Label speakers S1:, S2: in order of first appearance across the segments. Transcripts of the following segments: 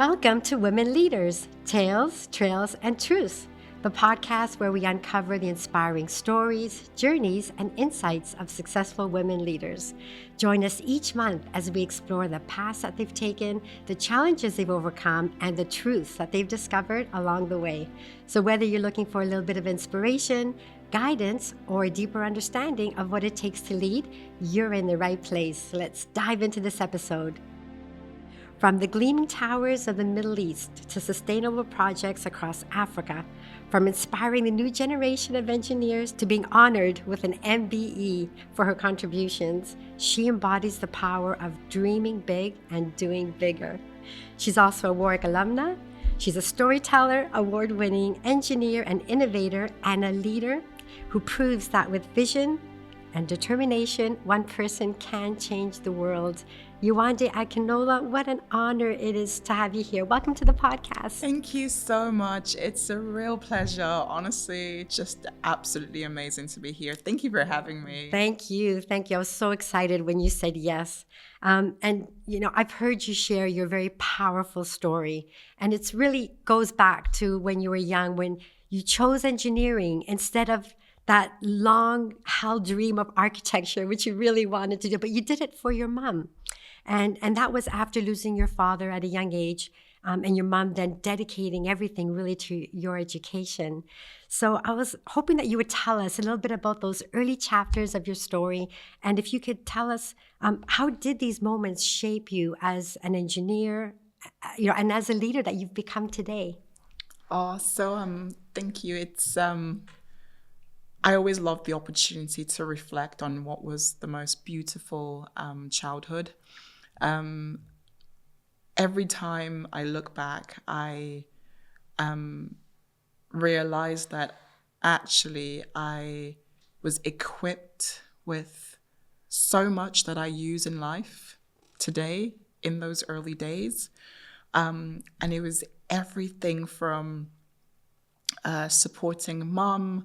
S1: Welcome to Women Leaders, Tales, Trails, and Truths, the podcast where we uncover the inspiring stories, journeys, and insights of successful women leaders. Join us each month as we explore the paths that they've taken, the challenges they've overcome, and the truths that they've discovered along the way. So whether you're looking for a little bit of inspiration, guidance, or a deeper understanding of what it takes to lead, you're in the right place. Let's dive into this episode. From the gleaming towers of the Middle East to sustainable projects across Africa, from inspiring the new generation of engineers to being honored with an MBE for her contributions, she embodies the power of dreaming big and doing bigger. She's also a Warwick alumna. She's a storyteller, award-winning engineer and innovator, and a leader who proves that with vision and determination, one person can change the world. Yewande Akinola, what an honor it is to have you here. Welcome to the podcast.
S2: Thank you so much. It's a real pleasure. Honestly, just absolutely amazing to be here. Thank you for having me.
S1: Thank you. I was so excited when you said yes. I've heard you share your very powerful story. And it really goes back to when you were young, when you chose engineering instead of that long-held dream of architecture, which you really wanted to do, but you did it for your mom. And that was after losing your father at a young age, and your mom then dedicating everything really to your education. So I was hoping that you would tell us a little bit about those early chapters of your story, and if you could tell us how did these moments shape you as an engineer, and as a leader that you've become today?
S2: Thank you. It's I always loved the opportunity to reflect on what was the most beautiful childhood. Every time I look back, I realize that actually I was equipped with so much that I use in life today in those early days. And it was everything from supporting mom,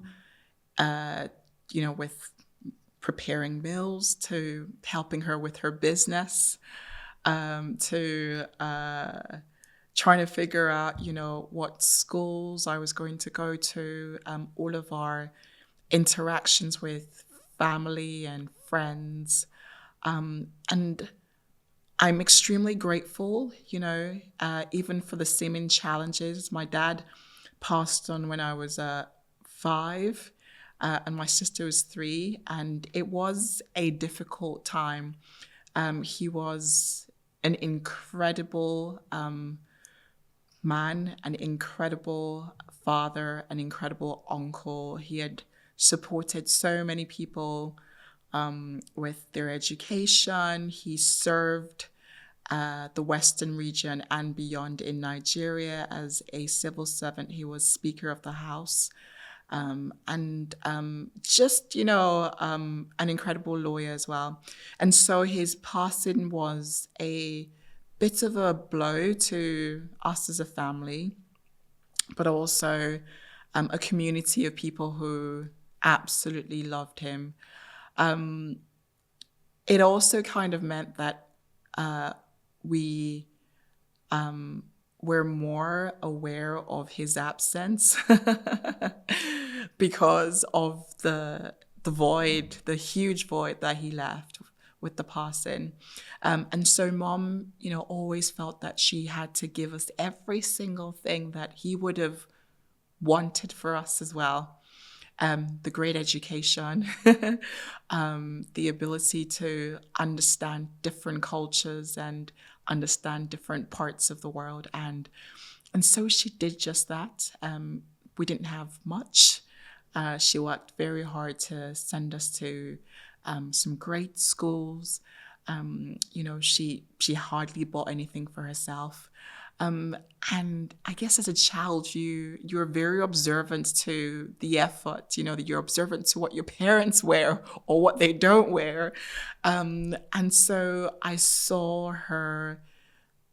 S2: with preparing meals, to helping her with her business, to trying to figure out, what schools I was going to go to, all of our interactions with family and friends. And I'm extremely grateful, even for the seeming challenges. My dad passed on when I was 5. And my sister was 3, and it was a difficult time. He was an incredible man, an incredible father, an incredible uncle. He had supported so many people with their education. He served the Western region and beyond in Nigeria as a civil servant. He was Speaker of the House. An incredible lawyer as well. And so his passing was a bit of a blow to us as a family, but also a community of people who absolutely loved him. It also kind of meant that we were more aware of his absence because of the void, the huge void that he left with the passing. And so mom, always felt that she had to give us every single thing that he would have wanted for us as well. The great education, the ability to understand different cultures and understand different parts of the world. And so she did just that. We didn't have much. She worked very hard to send us to some great schools. She hardly bought anything for herself. And I guess as a child, you're very observant to the effort, that you're observant to what your parents wear or what they don't wear. And so I saw her,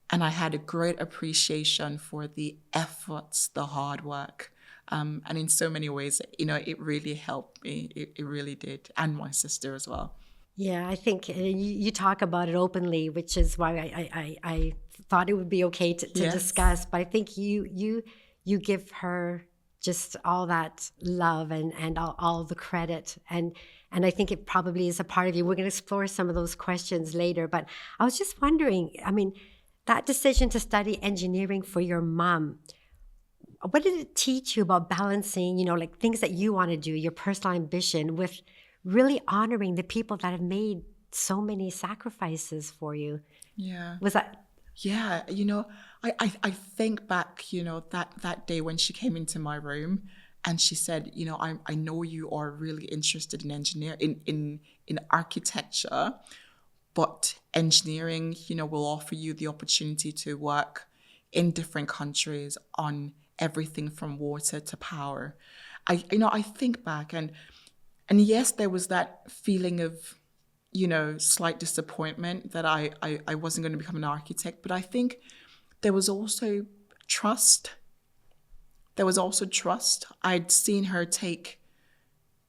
S2: and I had a great appreciation for the efforts, the hard work. And in so many ways, it really helped me. It really did. And my sister as well.
S1: Yeah, I think you talk about it openly, which is why I thought it would be okay to
S2: Yes.
S1: discuss. But I think you give her just all that love and all the credit, and I think it probably is a part of you. We're going to explore some of those questions later. But I was just wondering, I mean, that decision to study engineering for your mom, what did it teach you about balancing, like things that you want to do, your personal ambition, with really honoring the people that have made so many sacrifices for you?
S2: Yeah.
S1: Was that,
S2: Yeah, I think back, that day when she came into my room and she said, I know you are really interested in in architecture, but engineering, will offer you the opportunity to work in different countries on everything from water to power. I think back and yes, there was that feeling of, slight disappointment that I wasn't going to become an architect, but I think there was also trust. There was also trust. I'd seen her take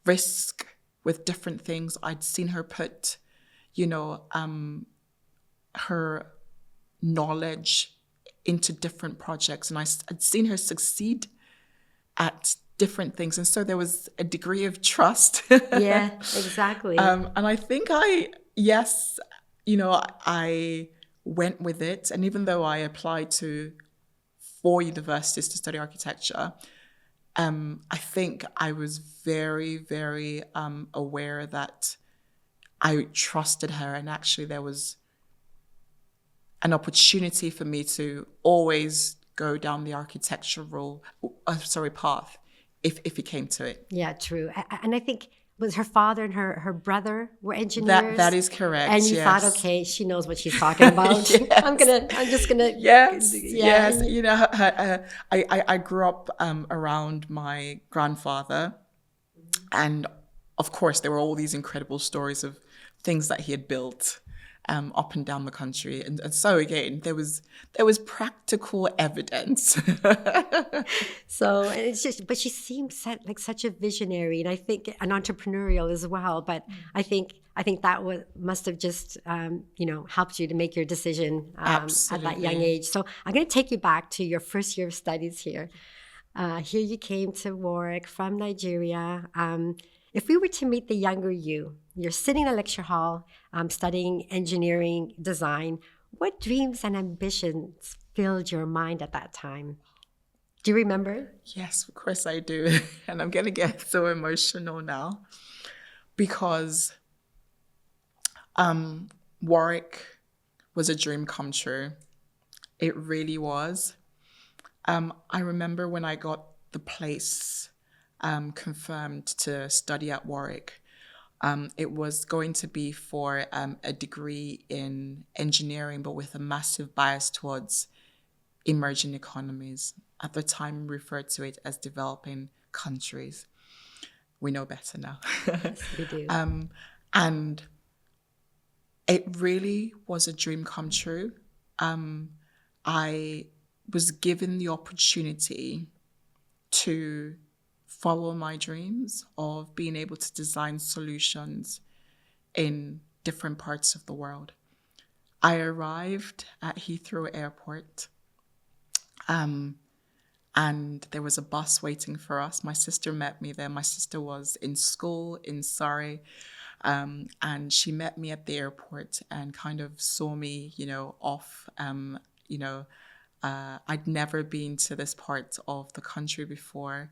S2: risk with different things. I'd seen her put, her knowledge into different projects, and I'd seen her succeed at different things. And so there was a degree of trust.
S1: yeah, exactly.
S2: And I think yes, I went with it. And even though I applied to 4 universities to study architecture, I think I was very, very aware that I trusted her. And actually, there was an opportunity for me to always go down the architectural, path if it came to it.
S1: Yeah, true. And I think was her father and her brother were
S2: That
S1: engineers,
S2: is correct.
S1: and you thought,
S2: Yes.
S1: okay, she knows what she's talking about.
S2: Yes.
S1: I'm just gonna,
S2: Yes.
S1: yeah,
S2: Yes. I grew up around my grandfather, and of course, there were all these incredible stories of things that he had built up and down the country, and so again, there was practical evidence.
S1: So and it's just, but she seems like such a visionary, and I think an entrepreneurial as well. But I think that must have just helped you to make your decision at that young
S2: Absolutely.
S1: age. So I'm going to take you back to your first year of studies here. Here you came to Warwick from Nigeria. If we were to meet the younger you, you're sitting in a lecture hall studying engineering design. What dreams and ambitions filled your mind at that time? Do you remember?
S2: Yes, of course I do. And I'm going to get so emotional now because Warwick was a dream come true. It really was. I remember when I got the place confirmed to study at Warwick. It was going to be for a degree in engineering, but with a massive bias towards emerging economies. At the time, we referred to it as developing countries. We know better now.
S1: Yes, we do.
S2: And it really was a dream come true. I was given the opportunity to follow my dreams of being able to design solutions in different parts of the world. I arrived at Heathrow Airport, and there was a bus waiting for us. My sister met me there. My sister was in school in Surrey, and she met me at the airport and kind of saw me, off. I'd never been to this part of the country before.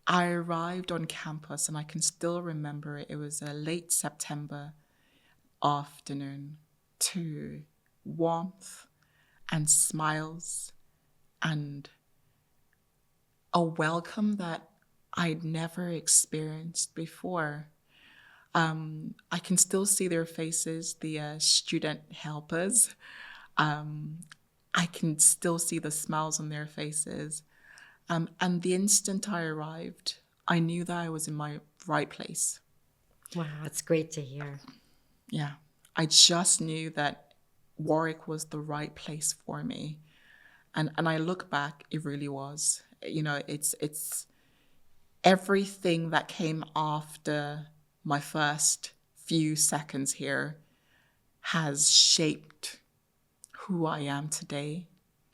S2: I arrived on campus and I can still remember it. It was a late September afternoon, to warmth and smiles and a welcome that I'd never experienced before. I can still see their faces, the student helpers. I can still see the smiles on their faces. And the instant I arrived, I knew that I was in my right place.
S1: Wow, that's great to hear.
S2: Yeah. I just knew that Warwick was the right place for me. And I look back, it really was. It's everything that came after my first few seconds here has shaped who I am today,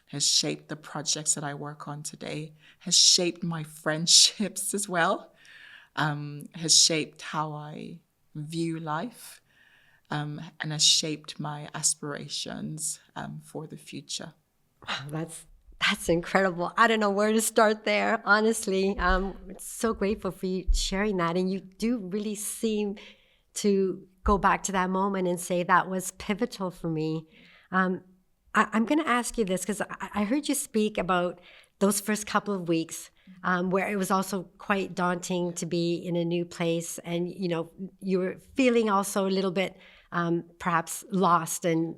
S2: has shaped the projects that I work on today, has shaped my friendships as well, has shaped how I view life, and has shaped my aspirations for the future.
S1: Wow, that's incredible. I don't know where to start there, honestly. I'm so grateful for you sharing that. And you do really seem to go back to that moment and say that was pivotal for me. I'm going to ask you this because I heard you speak about those first couple of weeks where it was also quite daunting to be in a new place. And, you know, you were feeling also a little bit perhaps lost and,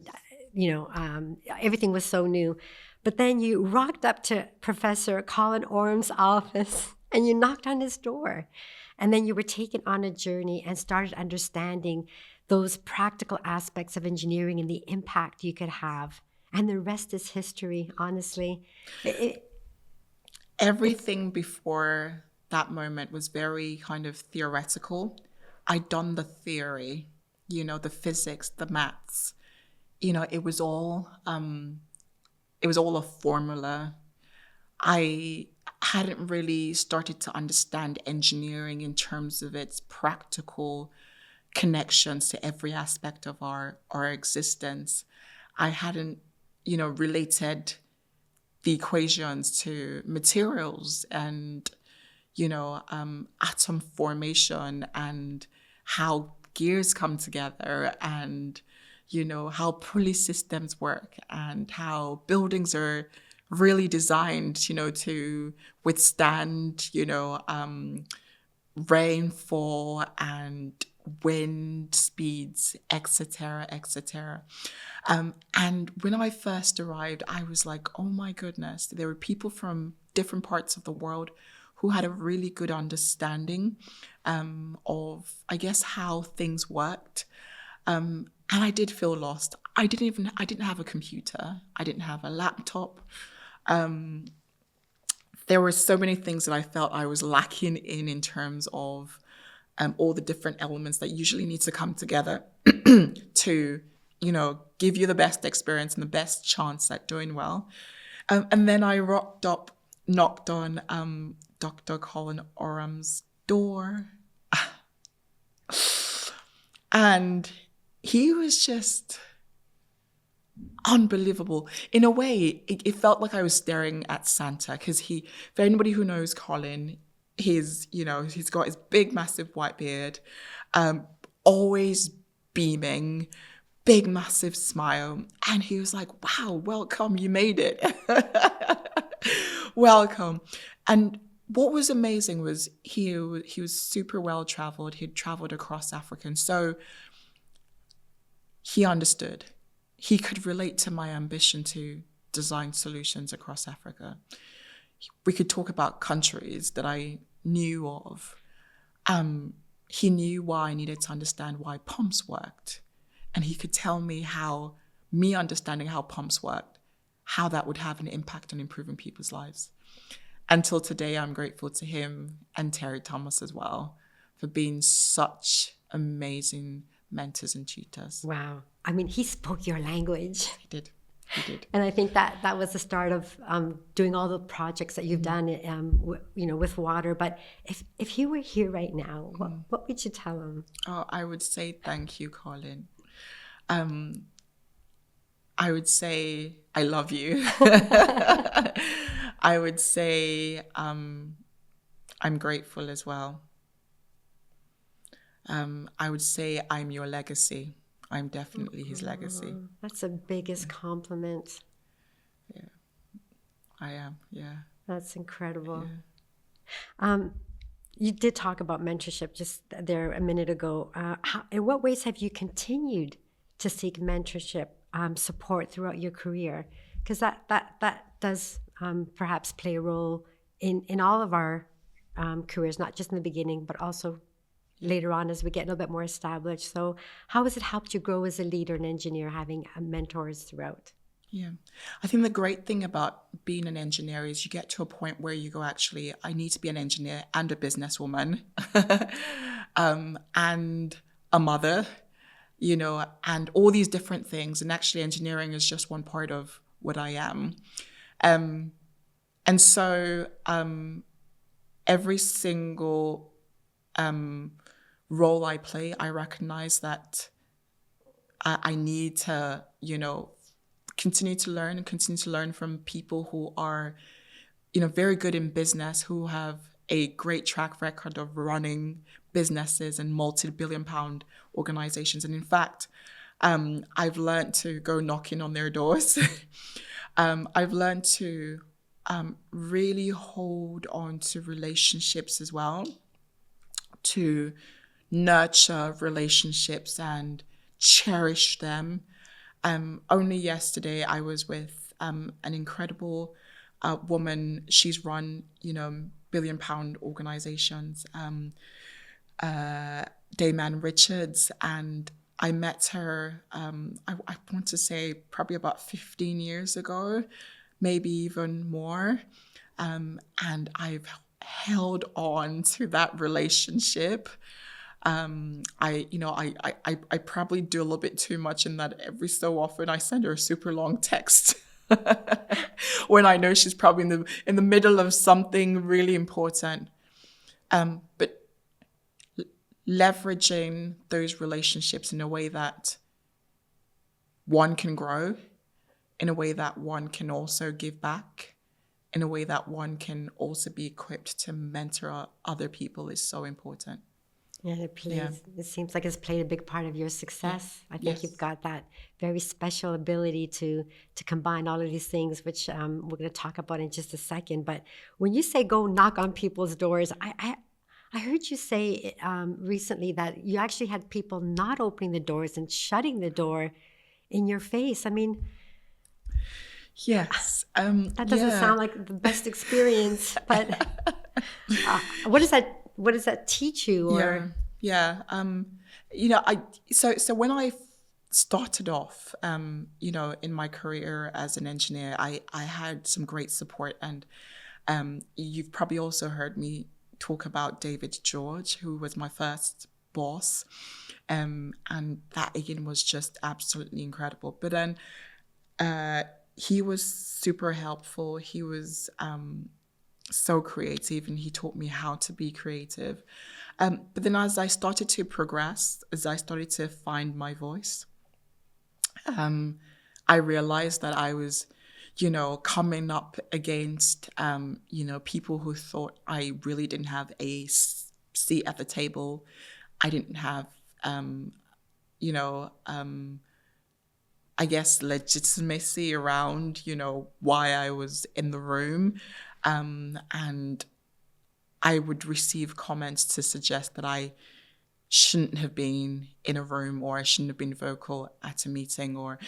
S1: everything was so new. But then you rocked up to Professor Colin Orum's office and you knocked on his door. And then you were taken on a journey and started understanding those practical aspects of engineering and the impact you could have. And the rest is history, honestly.
S2: Everything before that moment was very kind of theoretical. I'd done the theory, the physics, the maths. It was all a formula. I hadn't really started to understand engineering in terms of its practical connections to every aspect of our existence. I hadn't, related the equations to materials and, atom formation and how gears come together and, how pulley systems work and how buildings are really designed, to withstand, rainfall and wind speeds, etc., etc. And when I first arrived, I was like, oh my goodness, there were people from different parts of the world who had a really good understanding of, I guess, how things worked. And I did feel lost. I didn't have a computer. I didn't have a laptop. There were so many things that I felt I was lacking in terms of all the different elements that usually need to come together to, give you the best experience and the best chance at doing well. And then I knocked on Dr. Colin Orum's door. And he was just unbelievable. In a way, it felt like I was staring at Santa because for anybody who knows Colin, he's got his big, massive white beard, always beaming, big, massive smile. And he was like, wow, welcome, you made it. Welcome. And what was amazing was he was super well traveled. He'd traveled across Africa. And so he understood. He could relate to my ambition to design solutions across Africa. We could talk about countries that I knew of. He knew why I needed to understand why pumps worked. And he could tell me how me understanding how pumps worked, how that would have an impact on improving people's lives. Until today, I'm grateful to him and Terry Thomas as well for being such amazing mentors and tutors.
S1: Wow. I mean, he spoke your language.
S2: He did.
S1: And I think that was the start of doing all the projects that you've done, with water. But if he were here right now, what would you tell him?
S2: Oh, I would say thank you, Colin. I would say I love you. I would say I'm grateful as well. I would say I'm your legacy. I'm definitely his legacy.
S1: That's the biggest compliment.
S2: Yeah, I am. Yeah.
S1: That's incredible.
S2: Yeah.
S1: You did talk about mentorship just there a minute ago. In what ways have you continued to seek mentorship support throughout your career? Because that does perhaps play a role in all of our careers, not just in the beginning, but also later on as we get a little bit more established. So how has it helped you grow as a leader and engineer, having mentors throughout?
S2: Yeah. I think the great thing about being an engineer is you get to a point where you go, actually, I need to be an engineer and a businesswoman. And a mother, and all these different things. And actually engineering is just one part of what I am. And so every single role I play, I recognize that I need to, continue to learn from people who are, very good in business, who have a great track record of running businesses and multi-billion-pound organizations. And in fact, I've learned to go knocking on their doors. I've learned to really hold on to relationships as well, to nurture relationships and cherish them. Only yesterday I was with an incredible woman. She's run, billion-pound organizations, Dayman Richards, and I met her, I want to say probably about 15 years ago, maybe even more. And I've held on to that relationship. I probably do a little bit too much in that every so often I send her a super long text when I know she's probably in the middle of something really important. But leveraging those relationships in a way that one can grow, in a way that one can also give back, in a way that one can also be equipped to mentor other people is so important.
S1: Yeah, it seems like it's played a big part of your success. Yeah. I think you've got that very special ability to combine all of these things, which we're going to talk about in just a second. But when you say go knock on people's doors, I heard you say recently that you actually had people not opening the doors and shutting the door in your face. I mean,
S2: yes,
S1: that doesn't sound like the best experience. But what does that teach you? Or
S2: So when I started off, in my career as an engineer, I had some great support, and you've probably also heard me talk about David George, who was my first boss, and that again was just absolutely incredible. But then he was super helpful. He was so creative, and he taught me how to be creative. But then as I started to progress, as I started to find my voice, I realized that I was, coming up against, people who thought I really didn't have a seat at the table. I didn't have, I guess, legitimacy around, why I was in the room. And I would receive comments to suggest that I shouldn't have been in a room, or I shouldn't have been vocal at a meeting, or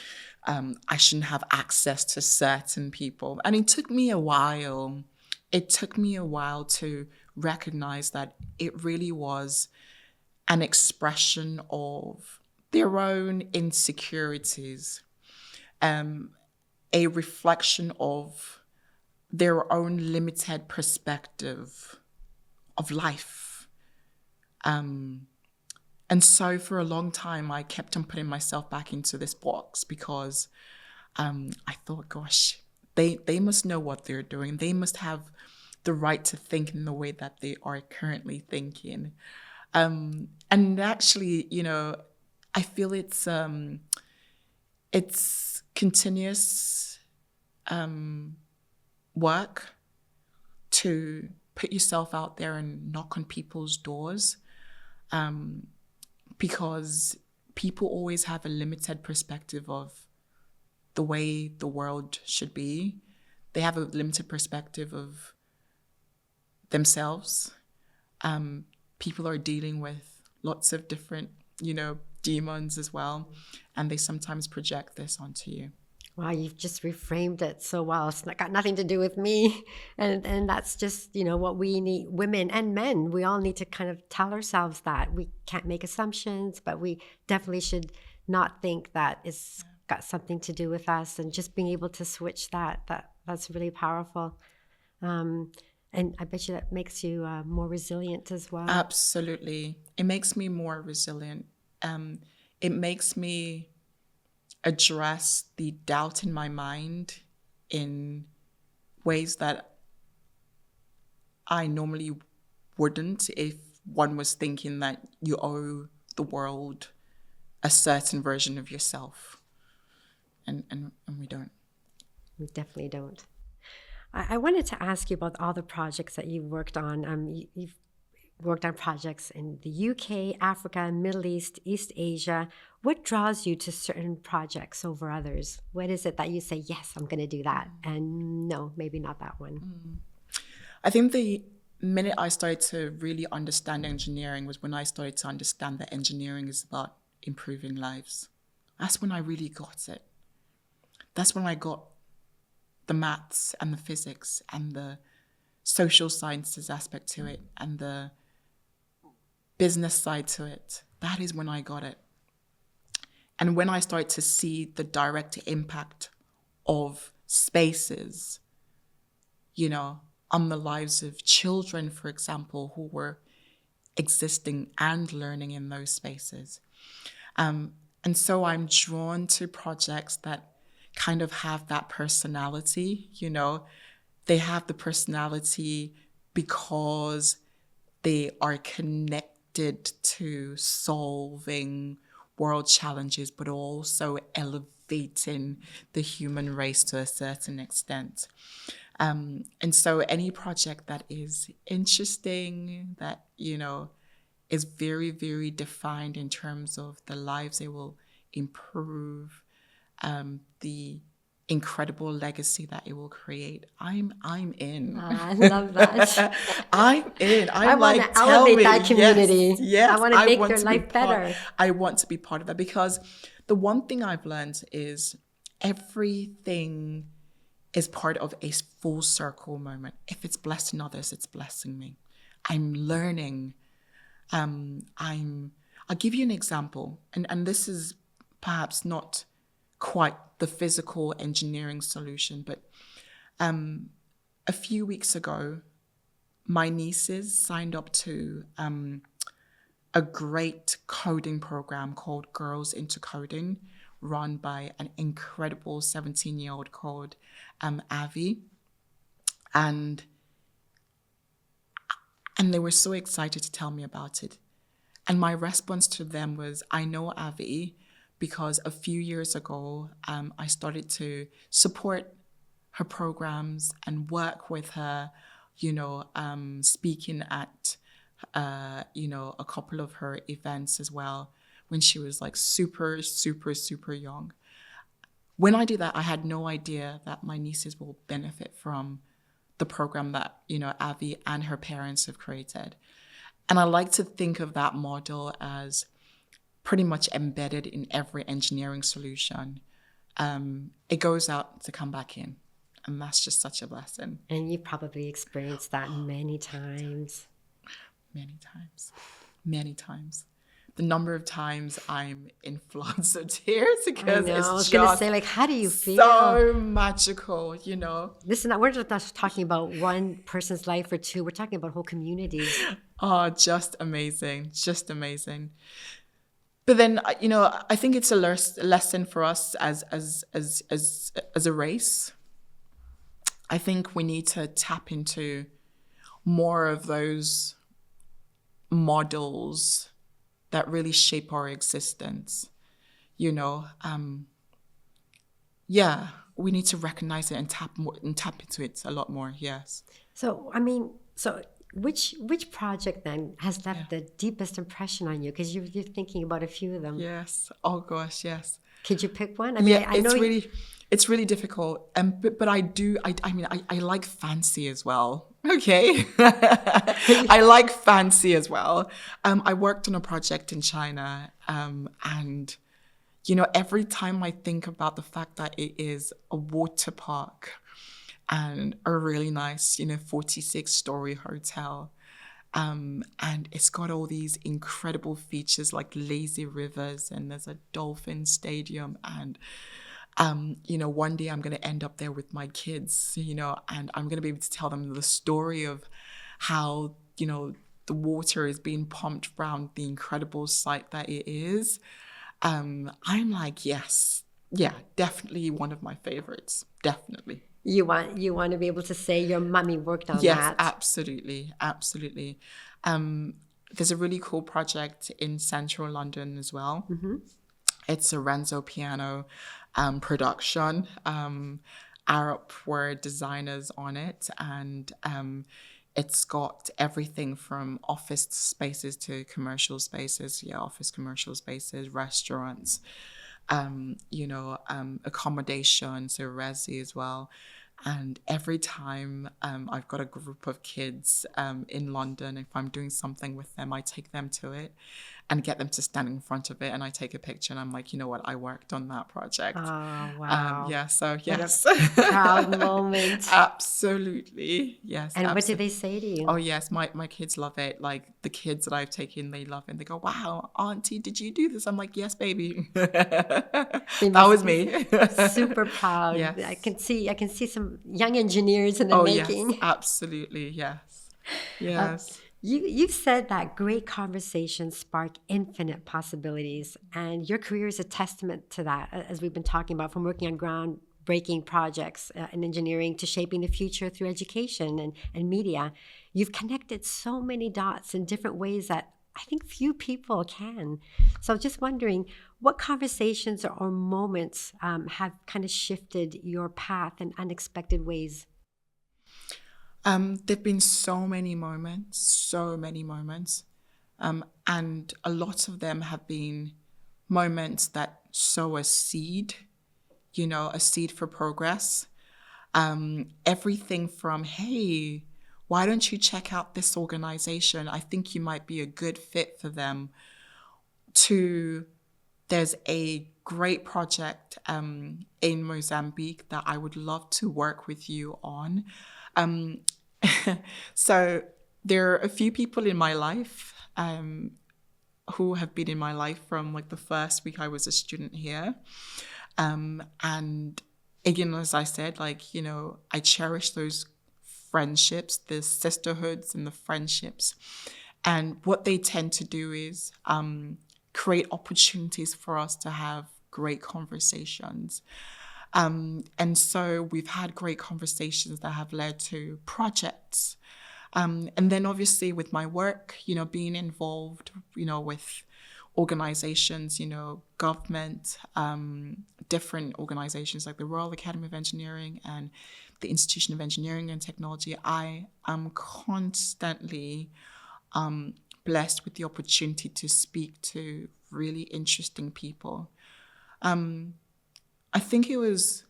S2: I shouldn't have access to certain people. And it took me a while. To recognize that it really was an expression of their own insecurities, a reflection of their own limited perspective of life. And so for a long time, I kept on putting myself back into this box because I thought, gosh, they must know what they're doing. They must have the right to think in the way that they are currently thinking. And actually, I feel it's continuous work to put yourself out there and knock on people's doors, because people always have a limited perspective of the way the world should be. They have a limited perspective of themselves. People are dealing with lots of different, demons as well, and they sometimes project this onto you.
S1: Wow, you've just reframed it so well. It's got nothing to do with me. And that's just, what we need, women and men, we all need to kind of tell ourselves that. We can't make assumptions, but we definitely should not think that it's got something to do with us, and just being able to switch that's really powerful. And I bet you that makes you more resilient as well.
S2: Absolutely. It makes me more resilient. it makes me address the doubt in my mind in ways that I normally wouldn't if one was thinking that you owe the world a certain version of yourself. And we don't.
S1: We definitely don't. I wanted to ask you about all the projects that you've worked on. You've worked on projects in the UK, Africa, Middle East, East Asia. What draws you to certain projects over others? What is it that you say, yes, I'm going to do that, and no, maybe not that one?
S2: I think the minute I started to really understand engineering was when I started to understand that engineering is about improving lives. That's when I really got it. That's when I got the maths and the physics and the social sciences aspect to it and the business side to it. That is when I got it. And when I started to see the direct impact of spaces, on the lives of children, for example, who were existing and learning in those spaces. And so I'm drawn to projects that kind of have that personality, They have the personality because they are connected to solving world challenges, but also elevating the human race to a certain extent. And so any project that is interesting, that, is very, very defined in terms of the lives it will improve, the incredible legacy that it will create, I'm in.
S1: I love that.
S2: I'm in.
S1: I want to elevate that community.
S2: Yes,
S1: I want to make your life better.
S2: I want to be part of that, because the one thing I've learned is everything is part of a full circle moment. If it's blessing others, it's blessing me. I'm learning. I'll give you an example, and this is perhaps not quite the physical engineering solution, but a few weeks ago, my nieces signed up to a great coding program called Girls into Coding, run by an incredible 17-year-old called Avi. And they were so excited to tell me about it. And my response to them was, I know Avi because a few years ago, I started to support her programs and work with her, speaking at, a couple of her events as well, when she was like super, super, super young. When I did that, I had no idea that my nieces will benefit from the program that, Avi and her parents have created. And I like to think of that model as pretty much embedded in every engineering solution. It goes out to come back in. And that's just such a blessing.
S1: And you probably experienced that many times.
S2: Many times. The number of times I'm in floods of tears because
S1: I was going to say, like, how do you feel?
S2: So magical,
S1: Listen, we're not talking about one person's life or two. We're talking about whole communities.
S2: Oh, just amazing. But then, I think it's a lesson for us as a race. I think we need to tap into more of those models that really shape our existence. We need to recognize it and tap into it a lot more. Yes.
S1: So, which project then has left the deepest impression on you? Because you're thinking about a few of them.
S2: Yes. Oh gosh, yes.
S1: Could you pick one?
S2: It's really difficult. But I like fancy as well. Okay. I like fancy as well. I worked on a project in China, and every time I think about the fact that it is a water park and a really nice, 46-story hotel, and it's got all these incredible features like lazy rivers, and there's a dolphin stadium, and one day I'm going to end up there with my kids, and I'm going to be able to tell them the story of how, the water is being pumped around the incredible site that it is. I'm like, yes, yeah, definitely one of my favorites, definitely.
S1: You want to be able to say your mummy worked on
S2: Yes,
S1: that.
S2: absolutely, absolutely. There's a really cool project in central London as well.
S1: Mm-hmm.
S2: It's a Renzo piano production. Arab were designers on it, and it's got everything from office spaces to commercial spaces. Yeah, office commercial spaces, restaurants, accommodation, so resi as well. And every time I've got a group of kids in London, if I'm doing something with them, I take them to it and get them to stand in front of it. And I take a picture and I'm like, you know what? I worked on that project.
S1: Oh, wow.
S2: So yes.
S1: What a proud moment.
S2: Absolutely. Yes.
S1: And what did
S2: absolutely.
S1: they say to you?
S2: Oh, yes. My kids love it. Like the kids that I've taken, they love it. They go, wow, Auntie, did you do this? I'm like, yes, baby. That was me.
S1: Super proud.
S2: Yes.
S1: I can see some young engineers in the
S2: Oh,
S1: making.
S2: yes. Absolutely. Yes. Yes.
S1: You've said that great conversations spark infinite possibilities, and your career is a testament to that, as we've been talking about, from working on groundbreaking projects in engineering to shaping the future through education and media. You've connected so many dots in different ways that I think few people can. So just wondering, what conversations or moments have kind of shifted your path in unexpected ways?
S2: There've been so many moments, and a lot of them have been moments that sow a seed, a seed for progress. Everything from, hey, why don't you check out this organization? I think you might be a good fit for them, to there's a great project in Mozambique that I would love to work with you on. So there are a few people in my life who have been in my life from like the first week I was a student here. And again, as I said, I cherish those friendships, the sisterhoods and the friendships. And what they tend to do is create opportunities for us to have great conversations. And so we've had great conversations that have led to projects. And then obviously with my work, being involved, with organizations, government, different organizations like the Royal Academy of Engineering and the Institution of Engineering and Technology, I am constantly blessed with the opportunity to speak to really interesting people. I think it was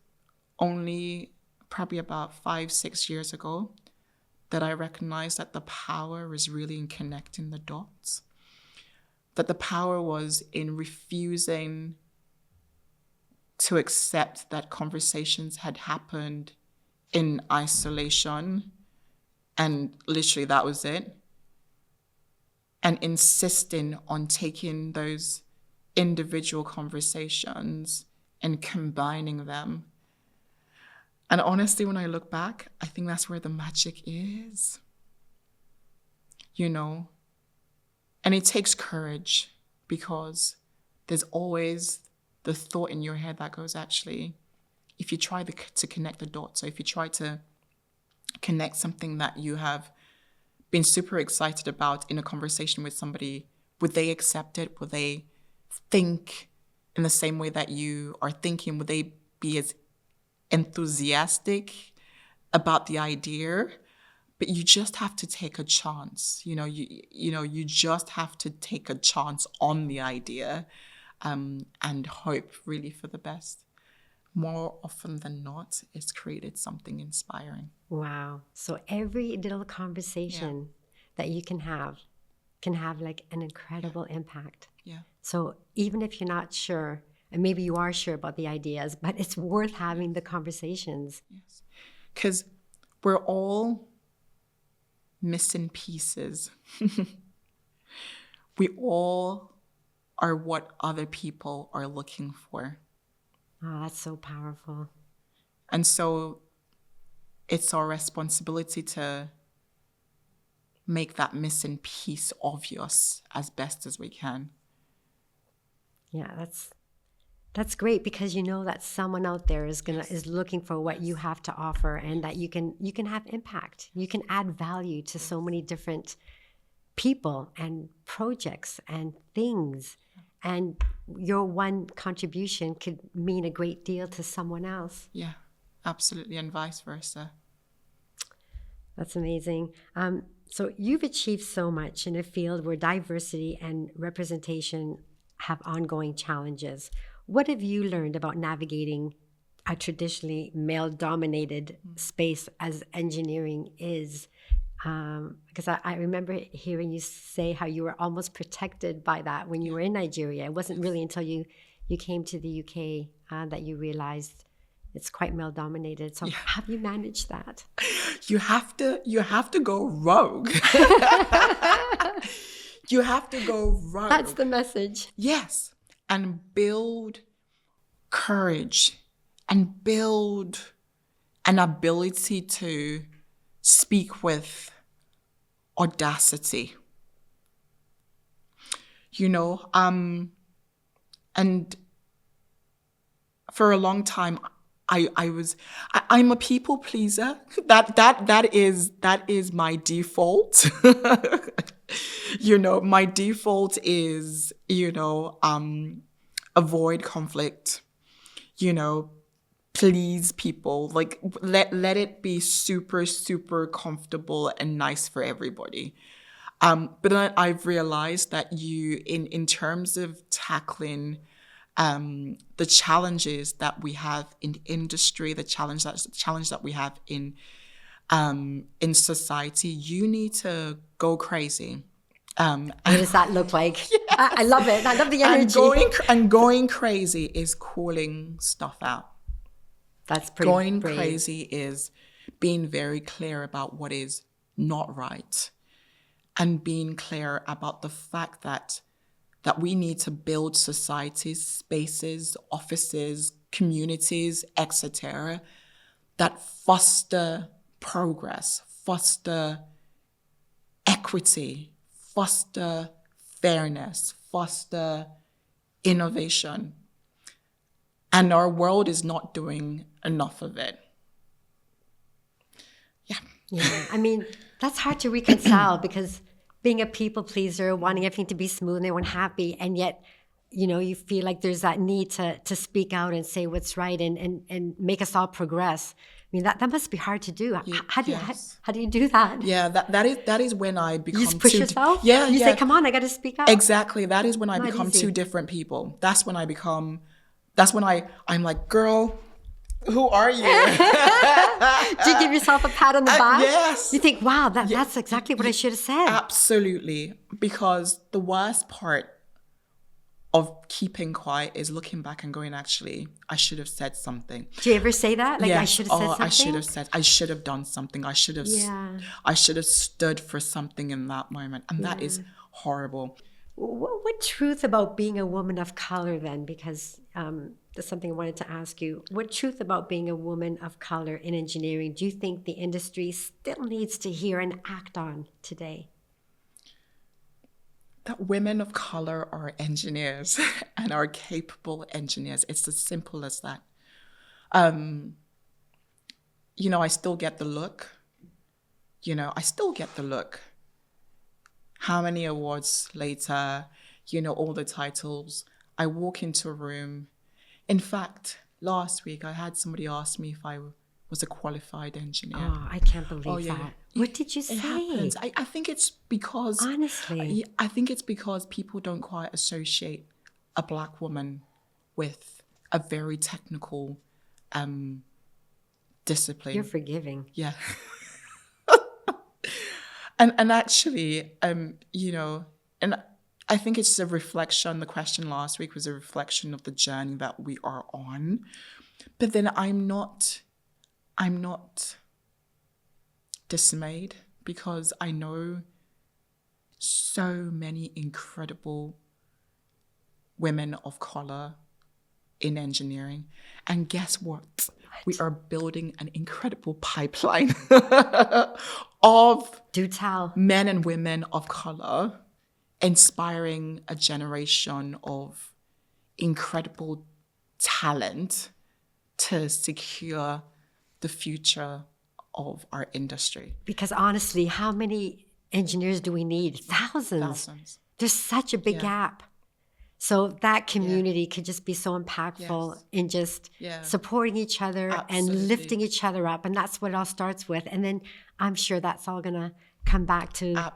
S2: only probably about 5-6 years ago that I recognized that the power is really in connecting the dots. That the power was in refusing to accept that conversations had happened in isolation, and literally that was it. And insisting on taking those individual conversations and combining them. And honestly, when I look back, I think that's where the magic is. And it takes courage, because there's always the thought in your head that goes, actually, if you try to connect the dots, so if you try to connect something that you have been super excited about in a conversation with somebody, would they accept it? Would they think in the same way that you are thinking? Would they be as enthusiastic about the idea? But you just have to take a chance. You just have to take a chance on the idea, and hope really for the best. More often than not, it's created something inspiring.
S1: Wow. So every little conversation that you can have like an incredible impact.
S2: Yeah.
S1: So even if you're not sure, and maybe you are sure about the ideas, but it's worth having the conversations.
S2: Yes. Because we're all missing pieces. We all are what other people are looking for.
S1: Oh, that's so powerful.
S2: And so it's our responsibility to make that missing piece obvious as best as we can.
S1: Yeah, that's great, because you know that someone out there is looking for what you have to offer, and that you can have impact. You can add value to so many different people and projects and things, and your one contribution could mean a great deal to someone else.
S2: Yeah, absolutely, and vice versa.
S1: That's amazing. So you've achieved so much in a field where diversity and representation have ongoing challenges. What have you learned about navigating a traditionally male-dominated space as engineering is? Because I remember hearing you say how you were almost protected by that when you were in Nigeria. It wasn't really until you came to the UK that you realized it's quite male-dominated. So how have you managed that?
S2: You have to go rogue. You have to go rogue.
S1: That's the message.
S2: Yes. And build courage and build an ability to speak with audacity. And for a long time, I'm a people pleaser. That is my default. My default is, avoid conflict, please people, like let it be super, super comfortable and nice for everybody. But then I've realized that in terms of tackling the challenges that we have in industry, the challenge that we have in society, you need to go crazy.
S1: What does that look like? I love it. I love the energy.
S2: And going crazy is calling stuff out.
S1: That's pretty
S2: Going
S1: brave.
S2: crazy is being very clear about what is not right, and being clear about the fact that we need to build societies, spaces, offices, communities, etc., that foster progress, foster equity, foster fairness, foster innovation. And our world is not doing enough of it.
S1: Yeah. I mean, that's hard to reconcile because being a people pleaser, wanting everything to be smooth and everyone happy, and yet, you feel like there's that need to speak out and say what's right and make us all progress. I mean, that must be hard to do. How do you do that?
S2: Yeah, that is when I become
S1: You just push yourself?
S2: Yeah,
S1: You say, come on, I got to speak up.
S2: Exactly. That is when I become two different people. That's when I'm like, girl, who are you?
S1: Do you give yourself a pat on the back?
S2: Yes.
S1: You think, wow, that's exactly what I should have said.
S2: Absolutely. Because the worst part of keeping quiet is looking back and going, actually, I should have said something.
S1: Do you ever say that? Like,
S2: yes.
S1: I should have said something?
S2: I should have done something. I should have stood for something in that moment. And that is horrible.
S1: What truth about being a woman of color then? Because that's something I wanted to ask you. What truth about being a woman of color in engineering do you think the industry still needs to hear and act on today?
S2: That women of color are engineers and are capable engineers. It's as simple as that. I still get the look. How many awards later, all the titles. I walk into a room. In fact, last week I had somebody ask me if I was a qualified engineer.
S1: Oh, I can't believe that. What did you say?
S2: It happens. I think it's because...
S1: Honestly.
S2: I think it's because people don't quite associate a Black woman with a very technical discipline.
S1: You're forgiving.
S2: Yeah. and actually, and I think it's a reflection. The question last week was a reflection of the journey that we are on. But then I'm not dismayed, because I know so many incredible women of color in engineering. And guess what? we are building an incredible pipeline of
S1: Do tell.
S2: men and women of color, inspiring a generation of incredible talent to secure the future of our industry.
S1: Because honestly, how many engineers do we need? Thousands. There's such a big gap. So that community could just be so impactful in just supporting each other and lifting each other up. And that's what it all starts with. And then I'm sure that's all going to come back to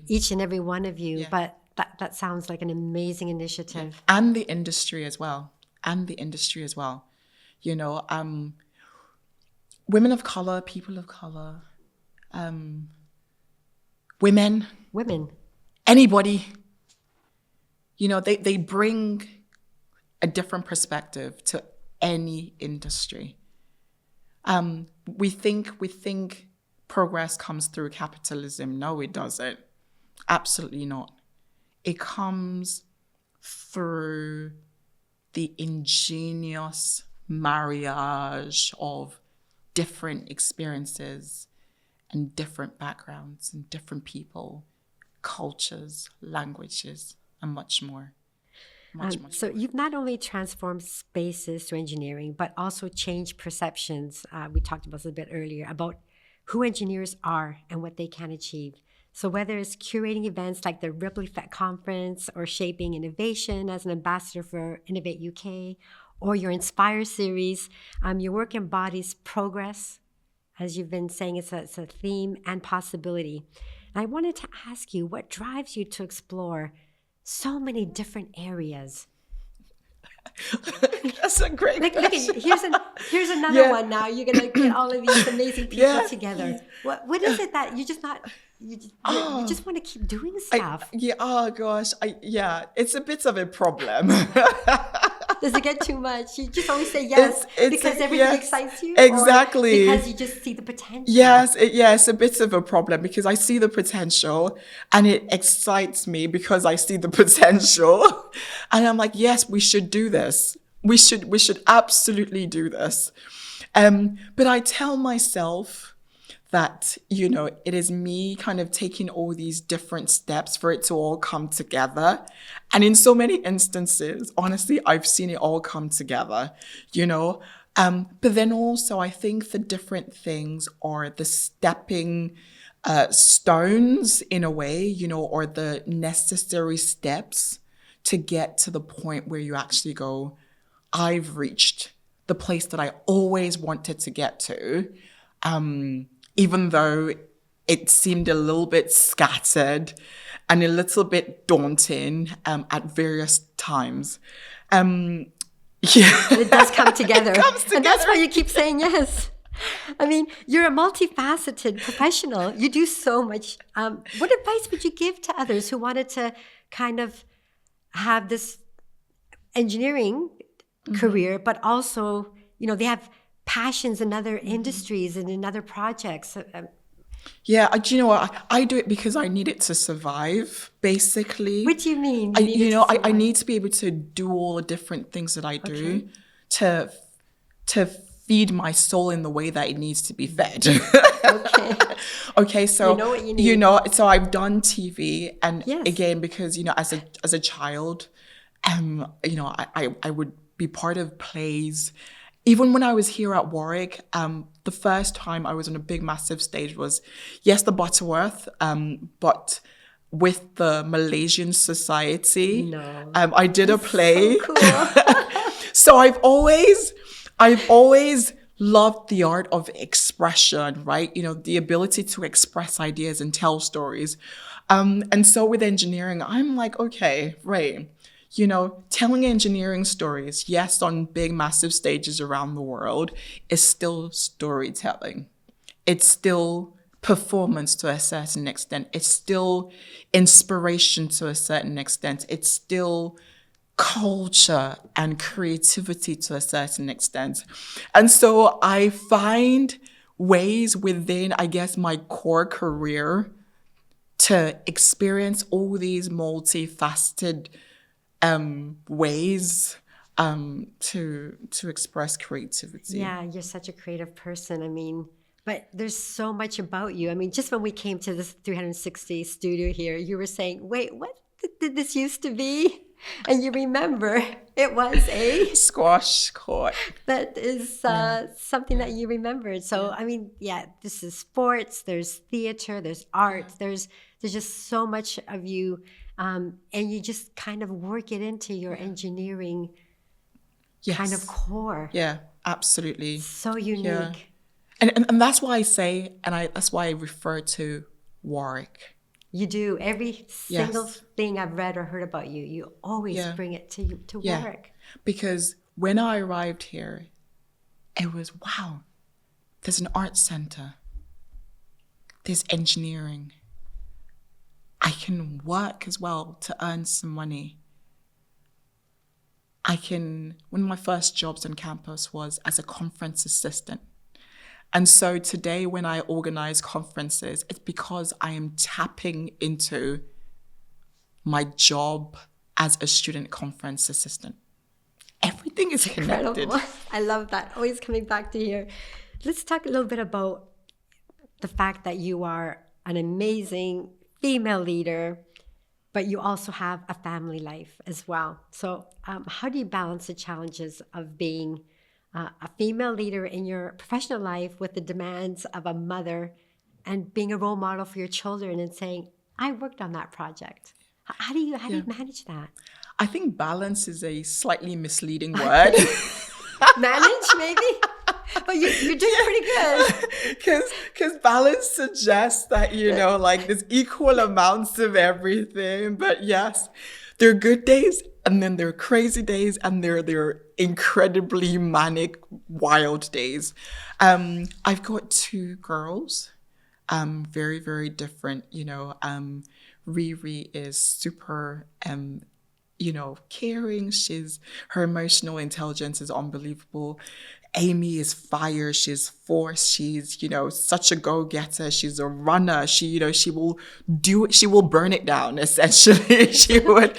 S1: each and every one of you. But that sounds like an amazing initiative.
S2: And the industry as well. You know, women of color, people of color, women, anybody, you know, they bring a different perspective to any industry. We think progress comes through capitalism. No, it doesn't. Absolutely not. It comes through the ingenious marriage of different experiences and different backgrounds and different people, cultures, languages, and much more.
S1: So you've not only transformed spaces through engineering, but also changed perceptions. We talked about this a bit earlier about who engineers are and what they can achieve. So whether it's curating events like the Ripple Effect Conference or shaping innovation as an ambassador for Innovate UK, or your Inspire series, your work embodies progress. As you've been saying, it's a theme and possibility. And I wanted to ask you, what drives you to explore so many different areas?
S2: That's a great question.
S1: Here's another one now. You're going to get all of these amazing people together. What is it that you just not... You just want to keep doing stuff?
S2: It's a bit of a problem.
S1: Does it get too much? You just always say yes because everything excites you?
S2: Exactly.
S1: Or because you just see the potential?
S2: Yes, it's a bit of a problem because I see the potential and it excites me because I see the potential. And I'm like, yes, we should do this. We should absolutely do this. But I tell myself that, you know, it is me kind of taking all these different steps for it to all come together. And in so many instances, honestly, I've seen it all come together, you know. But then also I think the different things are the stepping stones in a way, you know, or the necessary steps to get to the point where you actually go, I've reached the place that I always wanted to get to. Even though it seemed a little bit scattered and a little bit daunting at various times.
S1: It does come together. And that's why you keep saying yes. I mean, you're a multifaceted professional. You do so much. What advice would you give to others who wanted to kind of have this engineering career, but also, you know, they have passions in other industries and in other projects?
S2: Do you know what? I do it because I need it to survive, basically.
S1: What do you mean?
S2: I need to be able to do all the different things that I do to feed my soul in the way that it needs to be fed. Okay, so
S1: you know what you need.
S2: You know, so I've done TV, and again, because, you know, as a child, you know, I would be part of plays. Even when I was here at Warwick, the first time I was on a big, massive stage was, the Butterworth, but with the Malaysian Society.
S1: No.
S2: I did a play.
S1: So cool.
S2: So I've always loved the art of expression, right? You know, the ability to express ideas and tell stories. And so with engineering, I'm like, okay, right. You know, telling engineering stories, yes, on big, massive stages around the world, is still storytelling. It's still performance to a certain extent. It's still inspiration to a certain extent. It's still culture and creativity to a certain extent. And so I find ways within, I guess, my core career to experience all these multifaceted ways to express creativity.
S1: Yeah, you're such a creative person. I mean, but there's so much about you. I mean, just when we came to this 360 studio here, you were saying, wait, what did this used to be? And you remember it was a
S2: Squash court.
S1: that is something that you remembered. So, I mean, yeah, this is sports, there's theater, there's art, there's just so much of you. And you just kind of work it into your engineering kind of core.
S2: Yeah, absolutely.
S1: So unique.
S2: Yeah. And that's why I say, that's why I refer to Warwick.
S1: You do. Every single thing I've read or heard about you, you always bring it to Warwick.
S2: Because when I arrived here, it was, wow, there's an art center. There's engineering. I can work as well to earn some money. One of my first jobs on campus was as a conference assistant. And so today when I organize conferences, it's because I am tapping into my job as a student conference assistant. Everything is connected.
S1: Incredible. I love that. Always coming back to here. Let's talk a little bit about the fact that you are an amazing female leader, but you also have a family life as well. So how do you balance the challenges of being a female leader in your professional life with the demands of a mother and being a role model for your children and saying, I worked on that project? How do you manage that?
S2: I think balance is a slightly misleading word.
S1: Manage, maybe? But you're doing pretty good.
S2: Because balance suggests that, like there's equal amounts of everything. But yes, there are good days and then there are crazy days and there are incredibly manic, wild days. I've got 2 girls, very, very different. Riri is super, caring. Her emotional intelligence is unbelievable. Amy is fire. She's force. She's, such a go-getter. She's a runner. She will do it. She will burn it down, essentially. She would,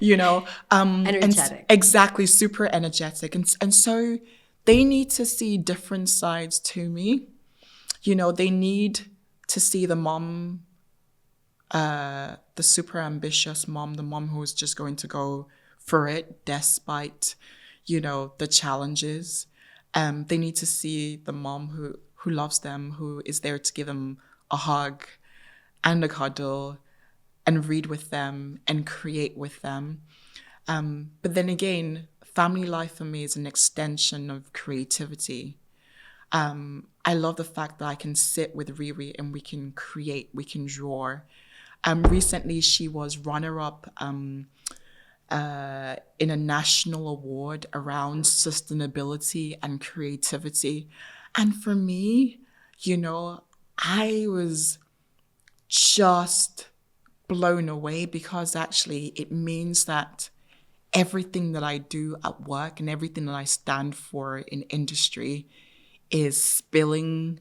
S1: energetic.
S2: Exactly. Super energetic. And so they need to see different sides to me. They need to see the mom, the super ambitious mom, the mom who is just going to go for it despite, the challenges. They need to see the mom who loves them, who is there to give them a hug and a cuddle and read with them and create with them. But then again, family life for me is an extension of creativity. I love the fact that I can sit with Riri and we can create, we can draw. Recently, she was runner-up in a national award around sustainability and creativity. And for me, I was just blown away because actually it means that everything that I do at work and everything that I stand for in industry is spilling,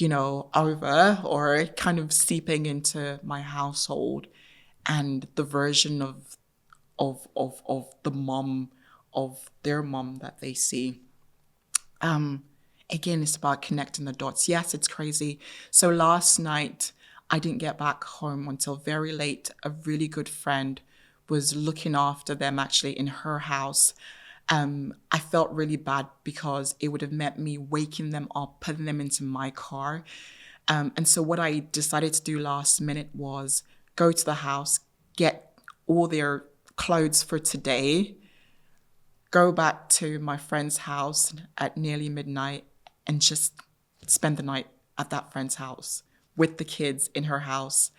S2: over or kind of seeping into my household and the version of the mom, of their mom that they see. Again, it's about connecting the dots. Yes, it's crazy. So last night, I didn't get back home until very late. A really good friend was looking after them actually in her house. I felt really bad because it would have meant me waking them up, putting them into my car. And so what I decided to do last minute was go to the house, get all their clothes for today, go back to my friend's house at nearly midnight and just spend the night at that friend's house with the kids in her house.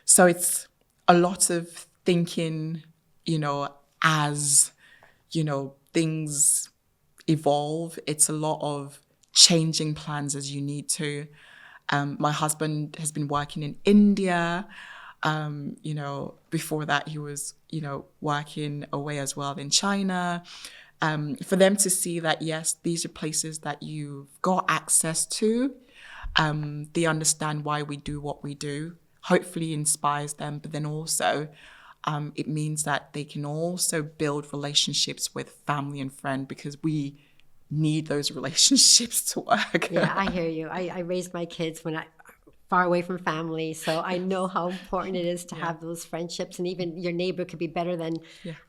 S2: So it's a lot of thinking, as, things evolve. It's a lot of changing plans as you need to. My husband has been working in India. Before that he was, working away as well in China. For them to see that, yes, these are places that you've got access to. They understand why we do what we do, hopefully inspires them. But then also, It means that they can also build relationships with family and friend, because we need those relationships to work.
S1: Yeah, I hear you. I raised my kids when I far away from family, so I know how important it is to have those friendships, and even your neighbor could be better than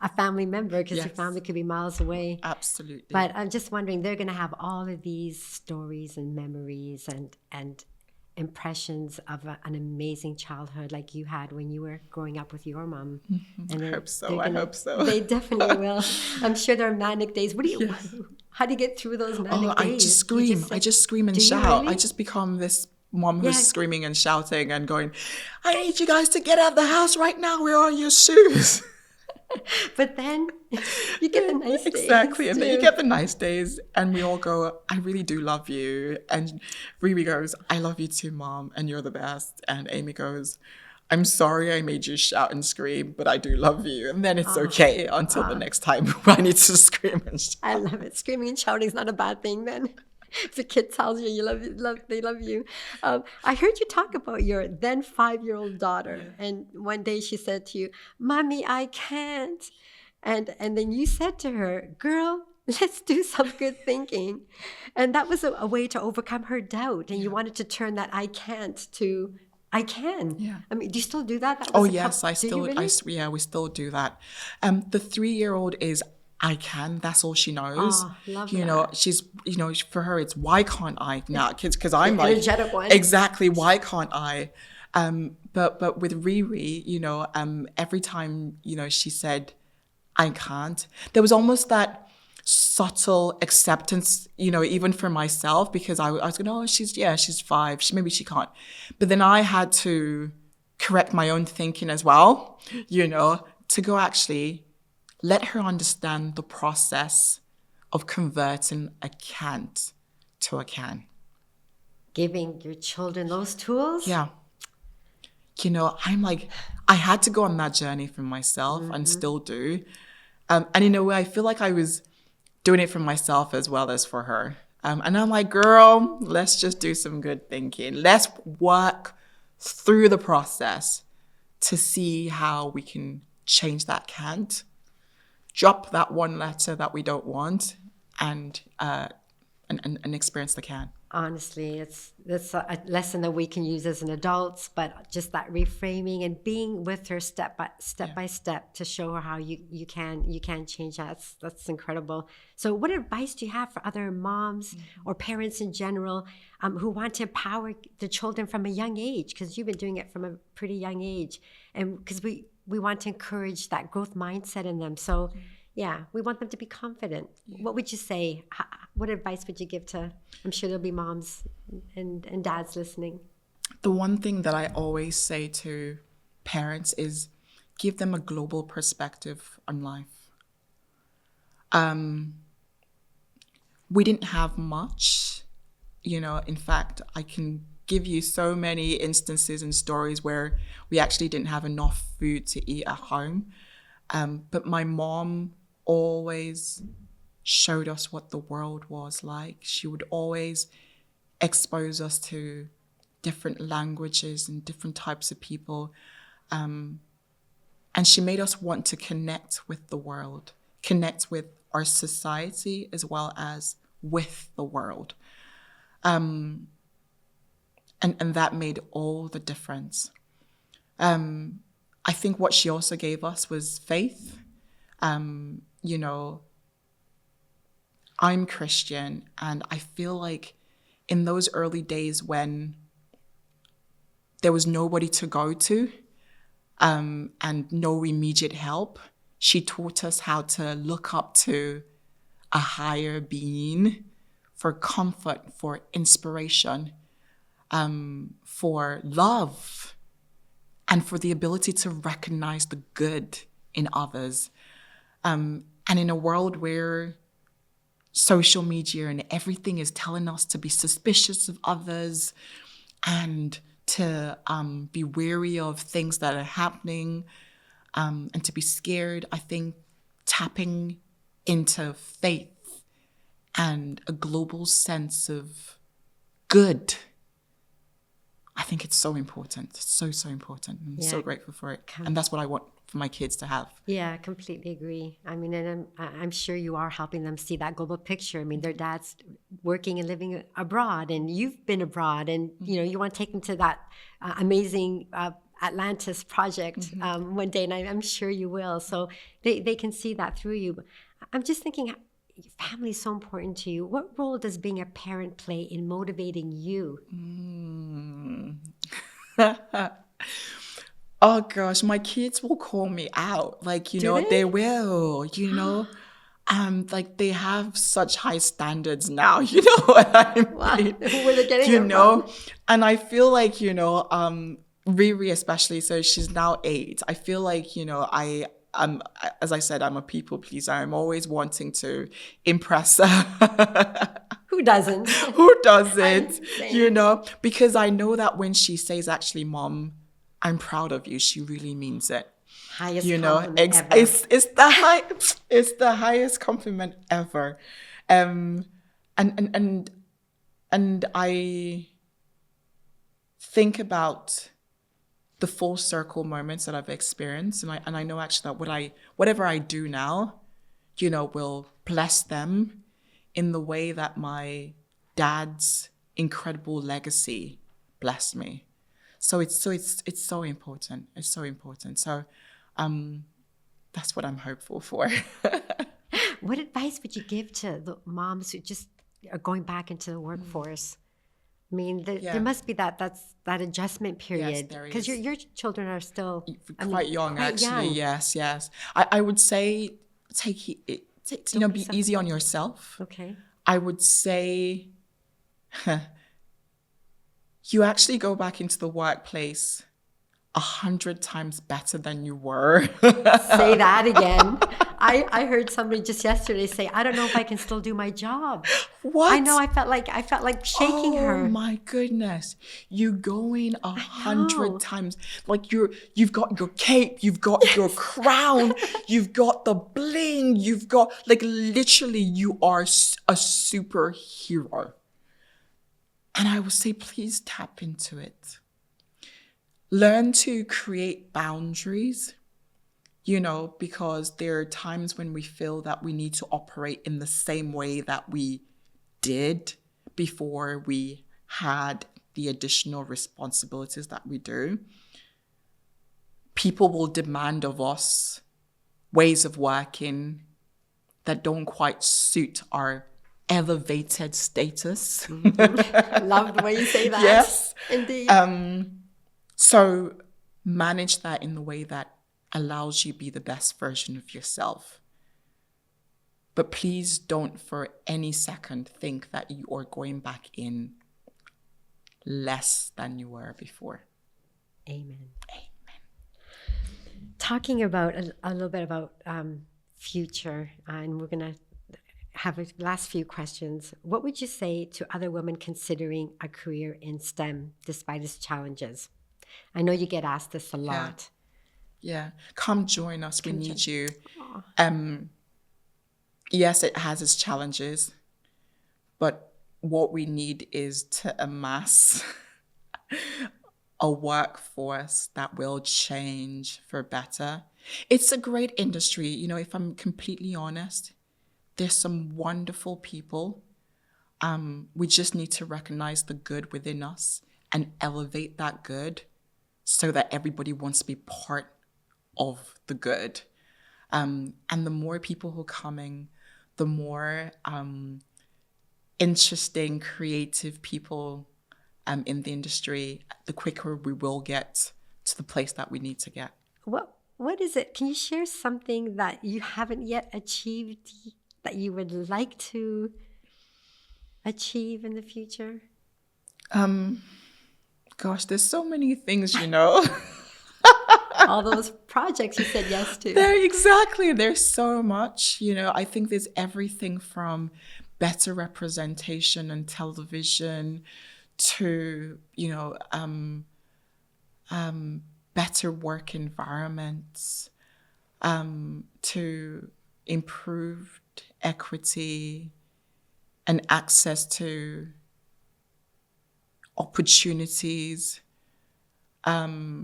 S1: a family member, because your family could be miles away.
S2: Absolutely.
S1: But I'm just wondering, they're going to have all of these stories and memories and impressions of an amazing childhood like you had when you were growing up with your mom. And
S2: I hope so. I hope so.
S1: They definitely will. I'm sure there are manic days. How do you get through those manic days?
S2: I just scream. I just scream and shout. Really? I just become this mom who's screaming and shouting and going, I need you guys to get out of the house right now. Where are your shoes?
S1: But then you get the nice days.
S2: Exactly. And then you get the nice days, and we all go, I really do love you. And Riri goes, I love you too, Mom, and you're the best. And Amy goes, I'm sorry I made you shout and scream, but I do love you. And then it's okay until the next time I need to scream and shout.
S1: I love it. Screaming and shouting is not a bad thing then. If a kid tells you they love you. I heard you talk about your then 5-year-old daughter, and one day she said to you, Mommy, I can't. And then you said to her, girl, let's do some good thinking. And that was a way to overcome her doubt. And you wanted to turn that I can't to I can.
S2: Yeah.
S1: I mean, do you still do that?
S2: Yes, we still do that. The 3-year-old is I can. That's all she knows.
S1: Oh, love
S2: you
S1: that.
S2: know, she's, for her, it's why can't I now? Because I'm
S1: the
S2: like,
S1: energetic one.
S2: Exactly. Why can't I? But with Riri, every time, she said, I can't, there was almost that subtle acceptance, even for myself, because I was going, she's 5. Maybe she can't. But then I had to correct my own thinking as well, to go actually let her understand the process of converting a can't to a can.
S1: Giving your children those tools?
S2: Yeah. I'm like, I had to go on that journey for myself and still do. And in a way, I feel like I was doing it for myself as well as for her. And I'm like, girl, let's just do some good thinking. Let's work through the process to see how we can change that can't. Drop that one letter that we don't want, and experience the can.
S1: Honestly, that's a lesson that we can use as an adults, but just that reframing and being with her step by step to show her how you can change that. That's incredible. So what advice do you have for other moms or parents in general who want to empower the children from a young age? Because you've been doing it from a pretty young age, and because we want to encourage that growth mindset in them. So yeah, we want them to be confident. What would you say? What advice would you give to, I'm sure there'll be moms and dads listening.
S2: The one thing that I always say to parents is give them a global perspective on life. We didn't have much, in fact, I can give you so many instances and stories where we actually didn't have enough food to eat at home. But my mom always showed us what the world was like. She would always expose us to different languages and different types of people. And she made us want to connect with the world, connect with our society as well as with the world. And that made all the difference. I think what she also gave us was faith. I'm Christian, and I feel like in those early days when there was nobody to go to and no immediate help, she taught us how to look up to a higher being for comfort, for inspiration, for love, and for the ability to recognize the good in others. And in a world where social media and everything is telling us to be suspicious of others and to be wary of things that are happening and to be scared, I think tapping into faith and a global sense of good, I think it's so important. It's so, so important. I'm so grateful for it.
S1: Come.
S2: And that's what I want for my kids to have.
S1: Yeah, completely agree. I mean, and I'm sure you are helping them see that global picture. I mean, their dad's working and living abroad, and you've been abroad, and you want to take them to that amazing Atlantis project one day, and I'm sure you will. So they can see that through you. I'm just thinking, family is so important to you. What role does being a parent play in motivating you?
S2: Oh gosh, my kids will call me out. Like, they will, like they have such high standards now, you know what I mean?
S1: Wow. Where they're getting it from.
S2: And I feel like, Riri especially, so she's now 8. I feel like, as I said, I'm a people pleaser. I'm always wanting to impress her.
S1: Who doesn't?
S2: Who doesn't? Because I know that when she says, actually, Mom, I'm proud of you, she really means it.
S1: Highest compliment ever.
S2: It's the highest compliment ever. And I think about the full circle moments that I've experienced, and I know actually that whatever I do now, will bless them in the way that my dad's incredible legacy blessed me. So it's so important. It's so important. So that's what I'm hopeful for.
S1: What advice would you give to the moms who just are going back into the workforce? I mean, there must be that adjustment period.
S2: Yes, there is.
S1: Because your children are still
S2: quite young, actually.
S1: Young.
S2: Yes. I would say be easy on yourself.
S1: Okay.
S2: I would say you actually go back into the workplace 100 times better than you were.
S1: Say that again. I heard somebody just yesterday say, I don't know if I can still do my job.
S2: What?
S1: I know. I felt like shaking her.
S2: Oh my goodness! You going 100 times. Like you've got your cape, you've got your crown, you've got the bling, you've got literally you are a superhero. And I would say, please tap into it. Learn to create boundaries, because there are times when we feel that we need to operate in the same way that we did before we had the additional responsibilities that we do. People will demand of us ways of working that don't quite suit our elevated status.
S1: Mm-hmm. Love the way you say that.
S2: Yes.
S1: Indeed.
S2: So manage that in the way that allows you to be the best version of yourself. But please don't for any second think that you are going back in less than you were before.
S1: Amen. Talking about a little bit about future, and we're going to have a last few questions. What would you say to other women considering a career in STEM despite its challenges? I know you get asked this a lot.
S2: Yeah. Come join us. We need you. Yes, it has its challenges, but what we need is to amass a workforce that will change for better. It's a great industry. If I'm completely honest, there's some wonderful people. We just need to recognize the good within us and elevate that good so that everybody wants to be part of the good. And the more people who are coming, the more interesting, creative people in the industry, the quicker we will get to the place that we need to get.
S1: What is it? Can you share something that you haven't yet achieved that you would like to achieve in the future?
S2: Gosh, there's so many things,
S1: All those projects you said yes to.
S2: There's so much, I think there's everything from better representation on television to, better work environments, to improved equity and access to opportunities, I've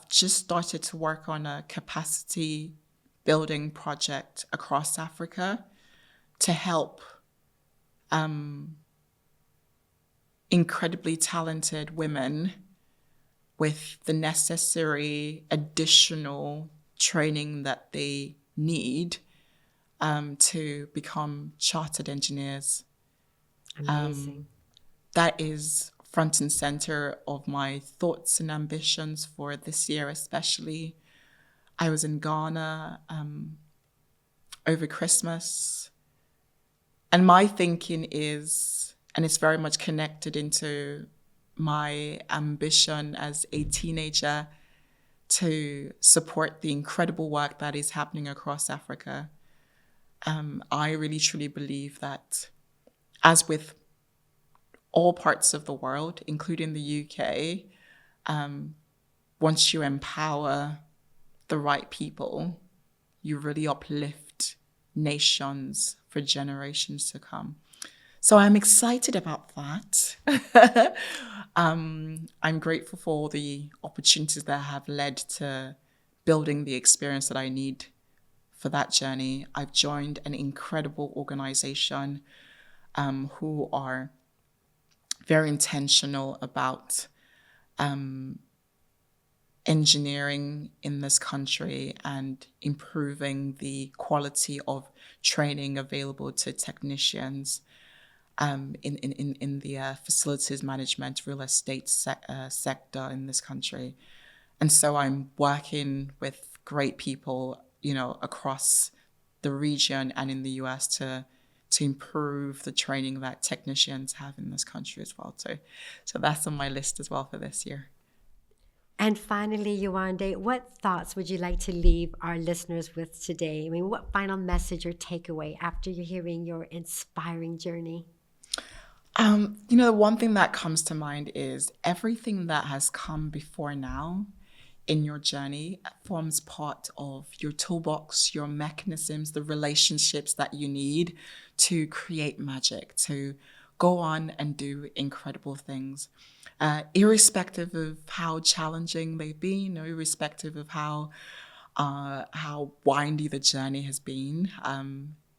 S2: just started to work on a capacity building project across Africa to help incredibly talented women with the necessary additional training that they need to become chartered engineers.
S1: Amazing.
S2: That is front and center of my thoughts and ambitions for this year, especially. I was in Ghana over Christmas, and my thinking is, and it's very much connected into my ambition as a teenager to support the incredible work that is happening across Africa. I really truly believe that, as with all parts of the world, including the UK, once you empower the right people, you really uplift nations for generations to come. So I'm excited about that. I'm grateful for all the opportunities that have led to building the experience that I need for that journey. I've joined an incredible organization who are very intentional about engineering in this country and improving the quality of training available to technicians in the facilities management, real estate sector in this country. And so I'm working with great people, across the region and in the US to improve the training that technicians have in this country as well too. So that's on my list as well for this year.
S1: And finally, Yewande, what thoughts would you like to leave our listeners with today? I mean, what final message or takeaway after you're hearing your inspiring journey?
S2: The one thing that comes to mind is everything that has come before now in your journey forms part of your toolbox, your mechanisms, the relationships that you need to create magic, to go on and do incredible things, irrespective of how challenging they've been, or irrespective of how windy the journey has been.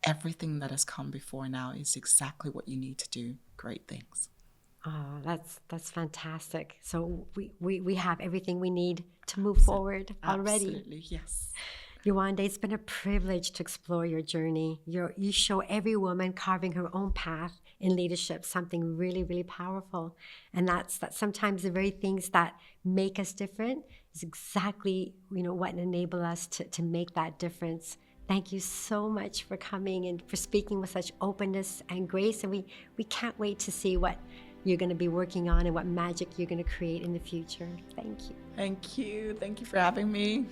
S2: Everything that has come before now is exactly what you need to do great things.
S1: Oh, that's fantastic. So we have everything we need to move forward already.
S2: Absolutely, yes.
S1: Yewande, it's been a privilege to explore your journey. You show every woman carving her own path in leadership something really, really powerful. And that's sometimes the very things that make us different is exactly what enable us to make that difference. Thank you so much for coming and for speaking with such openness and grace. And we can't wait to see what you're going to be working on and what magic you're going to create in the future. Thank you.
S2: Thank you. Thank you for having me.